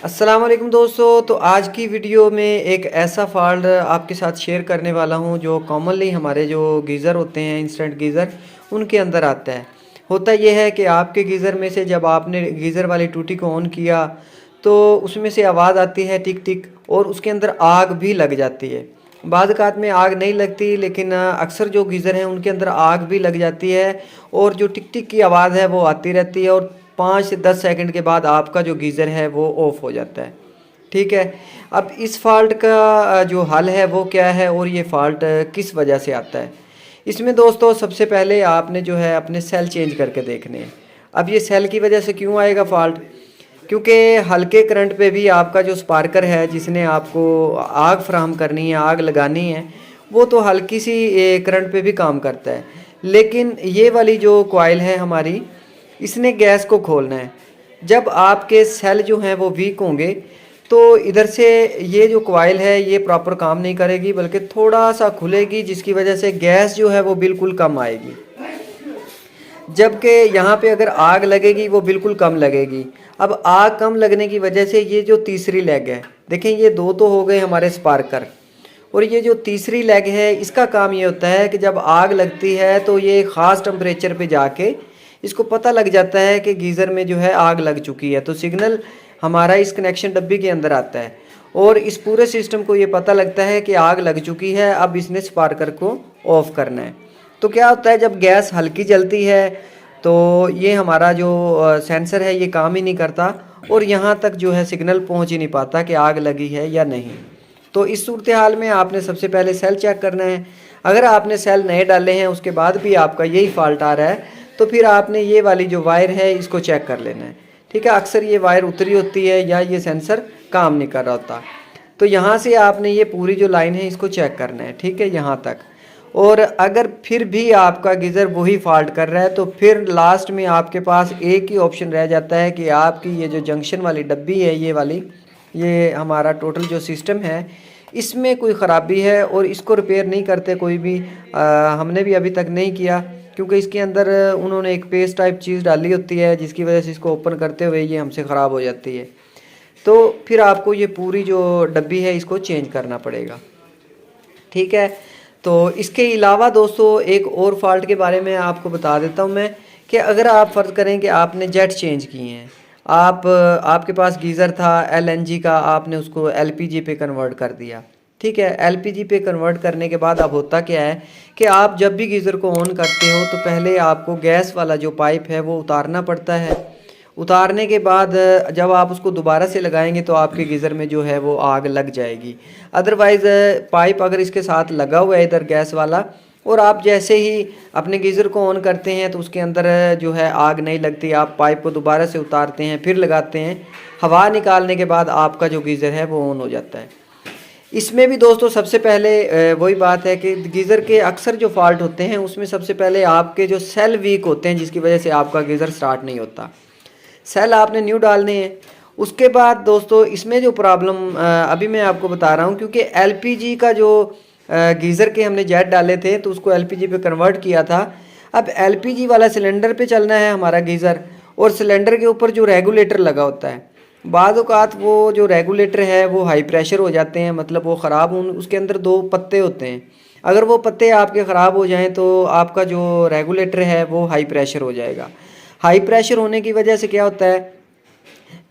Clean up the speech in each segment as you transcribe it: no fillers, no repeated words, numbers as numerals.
अस्सलाम वालेकुम दोस्तों। तो आज की वीडियो में एक ऐसा फ़ॉल्ट आपके साथ शेयर करने वाला हूं जो कॉमनली हमारे जो गीज़र होते हैं, इंस्टेंट गीज़र, उनके अंदर आता है। होता यह है कि आपके गीज़र में से जब आपने गीज़र वाली टूटी को ऑन किया तो उसमें से आवाज़ आती है टिक टिक, और उसके अंदर आग भी लग जाती है। बाद औक़ात में आग नहीं लगती, लेकिन अक्सर जो गीज़र हैं उनके अंदर आग भी लग जाती है और जो टिक टिक की आवाज़ है वो आती रहती है, और 5 से 10 सेकंड के बाद आपका जो गीज़र है वो ऑफ़ हो जाता है। ठीक है। अब इस फ़ॉल्ट का जो हल है वो क्या है और ये फ़ॉल्ट किस वजह से आता है? इसमें दोस्तों सबसे पहले आपने जो है अपने सेल चेंज करके देखने हैं। अब ये सेल की वजह से क्यों आएगा फ़ॉल्ट? क्योंकि हल्के करंट पे भी आपका जो स्पार्कर है जिसने आपको आग फ़राहम करनी है, आग लगानी है, वो तो हल्की सी करंट पे भी काम करता है। लेकिन ये वाली जो कॉइल है हमारी, इसने गैस को खोलना है। जब आपके सेल जो हैं वो वीक होंगे तो इधर से ये जो कॉइल है ये प्रॉपर काम नहीं करेगी, बल्कि थोड़ा सा खुलेगी, जिसकी वजह से गैस जो है वो बिल्कुल कम आएगी। जबकि यहाँ पे अगर आग लगेगी वो बिल्कुल कम लगेगी। अब आग कम लगने की वजह से ये जो तीसरी लेग है, देखें ये दो तो हो गए हमारे स्पार्कर, और ये जो तीसरी लेग है इसका काम ये होता है कि जब आग लगती है तो ये ख़ास टेम्परेचर पे जाके इसको पता लग जाता है कि गीज़र में जो है आग लग चुकी है, तो सिग्नल हमारा इस कनेक्शन डब्बी के अंदर आता है और इस पूरे सिस्टम को ये पता लगता है कि आग लग चुकी है, अब इसने स्पार्कर को ऑफ़ करना है। तो क्या होता है, जब गैस हल्की जलती है तो ये हमारा जो सेंसर है ये काम ही नहीं करता और यहाँ तक जो है सिग्नल पहुँच ही नहीं पाता कि आग लगी है या नहीं। तो इस सूरत हाल में आपने सबसे पहले सेल चेक करना है। अगर आपने सेल नए डाले हैं उसके बाद भी आपका यही फ़ॉल्ट आ रहा है तो फिर आपने ये वाली जो वायर है इसको चेक कर लेना है। ठीक है, अक्सर ये वायर उतरी होती है या ये सेंसर काम नहीं कर रहा होता। तो यहाँ से आपने ये पूरी जो लाइन है इसको चेक करना है, ठीक है, यहाँ तक। और अगर फिर भी आपका गीज़र वही फ़ॉल्ट कर रहा है तो फिर लास्ट में आपके पास एक ही ऑप्शन रह जाता है कि आपकी ये जो जंक्शन वाली डब्बी है, ये वाली, ये हमारा टोटल जो सिस्टम है इसमें कोई ख़राबी है और इसको रिपेयर नहीं करते कोई भी। हमने भी अभी तक नहीं किया, क्योंकि इसके अंदर उन्होंने एक पेस्ट टाइप चीज़ डाली होती है जिसकी वजह से इसको ओपन करते हुए ये हमसे ख़राब हो जाती है। तो फिर आपको ये पूरी जो डब्बी है इसको चेंज करना पड़ेगा। ठीक है। तो इसके अलावा दोस्तों एक और फ़ॉल्ट के बारे में आपको बता देता हूँ मैं, कि अगर आप फ़र्ज़ करें कि आपने जेट चेंज किए हैं, आपके पास गीज़र था एलएनजी का, आपने उसको एलपीजी पे कन्वर्ट कर दिया। ठीक है, एलपीजी पे कन्वर्ट करने के बाद अब होता क्या है कि आप जब भी गीज़र को ऑन करते हो तो पहले आपको गैस वाला जो पाइप है वो उतारना पड़ता है। उतारने के बाद जब आप उसको दोबारा से लगाएंगे तो आपके गीज़र में जो है वो आग लग जाएगी। अदरवाइज़ पाइप अगर इसके साथ लगा हुआ है इधर गैस वाला, और आप जैसे ही अपने गीज़र को ऑन करते हैं तो उसके अंदर जो है आग नहीं लगती, आप पाइप को दोबारा से उतारते हैं फिर लगाते हैं, हवा निकालने के बाद आपका जो गीज़र है वो ऑन हो जाता है। इसमें भी दोस्तों सबसे पहले वही बात है कि गीज़र के अक्सर जो फ़ॉल्ट होते हैं उसमें सबसे पहले आपके जो सेल वीक होते हैं, जिसकी वजह से आपका गीज़र स्टार्ट नहीं होता। सेल आपने न्यू डालने हैं। उसके बाद दोस्तों इसमें जो प्रॉब्लम अभी मैं आपको बता रहा हूँ, क्योंकि एलपीजी का जो गीज़र के हमने जेट डाले थे तो उसको एलपीजी पे कन्वर्ट किया था। अब एलपीजी वाला सिलेंडर पे चलना है हमारा गीज़र, और सिलेंडर के ऊपर जो रेगुलेटर लगा होता है, बाद औक़ात वो जो रेगुलेटर है वो हाई प्रेशर हो जाते हैं, मतलब वो ख़राब उसके अंदर दो पत्ते होते हैं। अगर वो पत्ते आपके ख़राब हो जाएं तो आपका जो रेगुलेटर है वो हाई प्रेशर हो जाएगा। हाई प्रेशर होने की वजह से क्या होता है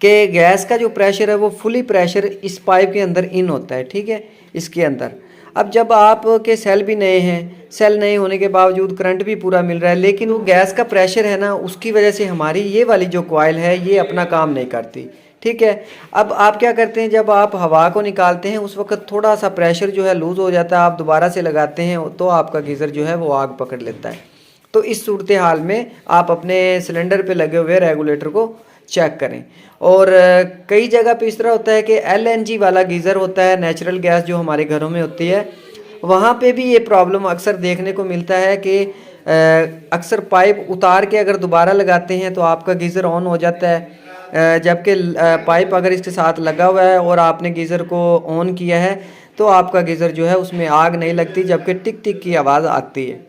कि गैस का जो प्रेशर है वो फुली प्रेशर इस पाइप के अंदर इन होता है, ठीक है, इसके अंदर। अब जब आपके सेल भी नए हैं, सेल नए होने के बावजूद करंट भी पूरा मिल रहा है, लेकिन वो गैस का प्रेशर है ना, उसकी वजह से हमारी ये वाली जो कॉइल है ये अपना काम नहीं करती। ठीक है। अब आप क्या करते हैं, जब आप हवा को निकालते हैं उस वक्त थोड़ा सा प्रेशर जो है लूज़ हो जाता है, आप दोबारा से लगाते हैं तो आपका गीज़र जो है वो आग पकड़ लेता है। तो इस सूरत हाल में आप अपने सिलेंडर पे लगे हुए रेगुलेटर को चेक करें। और कई जगह पे इस तरह होता है कि एलएनजी वाला गीज़र होता है, नेचुरल गैस जो हमारे घरों में होती है, वहाँ पे भी ये प्रॉब्लम अक्सर देखने को मिलता है कि अक्सर पाइप उतार के अगर दोबारा लगाते हैं तो आपका गीज़र ऑन हो जाता है, जबकि पाइप अगर इसके साथ लगा हुआ है और आपने गीज़र को ऑन किया है तो आपका गीज़र जो है उसमें आग नहीं लगती, जबकि टिक टिक की आवाज़ आती है।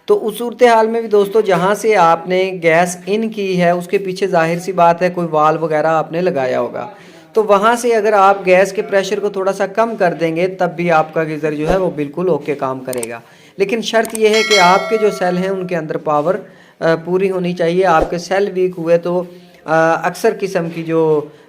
तो उस सूरत हाल में भी दोस्तों जहाँ से आपने गैस इन की है उसके पीछे जाहिर सी बात है कोई वाल वगैरह आपने लगाया होगा। तो वहाँ से अगर आप गैस के प्रेशर को थोड़ा सा कम कर देंगे तब भी आपका गीज़र जो है वो बिल्कुल ओके काम करेगा। लेकिन शर्त यह है कि आपके जो सेल हैं उनके अंदर पावर पूरी होनी चाहिए। आपके सेल वीक हुए तो अक्सर किस्म की जो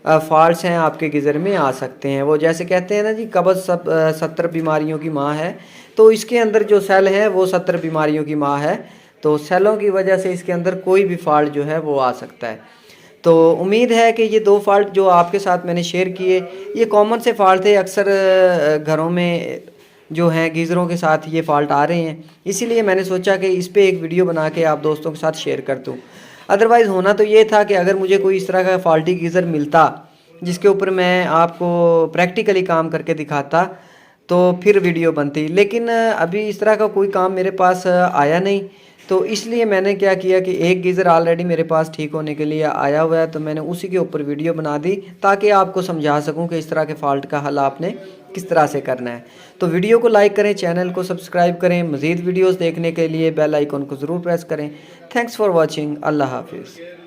फॉल्ट्स हैं आपके गीज़र में आ सकते हैं। वो जैसे कहते हैं ना जी, कब्ज़ सब 70 बीमारियों की माँ है। तो इसके अंदर जो सेल है वो 70 बीमारियों की माँ है। तो सेलों की वजह से इसके अंदर कोई भी फॉल्ट जो है वो आ सकता है। तो उम्मीद है कि ये 2 फॉल्ट जो आपके साथ मैंने शेयर किए ये कॉमन से फॉल्ट थे। अक्सर घरों में जो हैं गीज़रों के साथ ये फॉल्ट आ रहे हैं, इसीलिए मैंने सोचा कि इस पे एक वीडियो बना के आप दोस्तों के साथ शेयर कर दूँ। अदरवाइज़ होना तो ये था कि अगर मुझे कोई इस तरह का फॉल्टी गीज़र मिलता जिसके ऊपर मैं आपको प्रैक्टिकली काम करके दिखाता तो फिर वीडियो बनती, लेकिन अभी इस तरह का कोई काम मेरे पास आया नहीं। तो इसलिए मैंने क्या किया कि एक गीज़र ऑलरेडी मेरे पास ठीक होने के लिए आया हुआ है, तो मैंने उसी के ऊपर वीडियो बना दी ताकि आपको समझा सकूं कि इस तरह के फ़ॉल्ट का हल आपने किस तरह से करना है। तो वीडियो को लाइक करें, चैनल को सब्सक्राइब करें, मज़ीद वीडियोज़ देखने के लिए बेल आइकन को ज़रूर प्रेस करें। Thanks for watching. अल्लाह हाफिज़।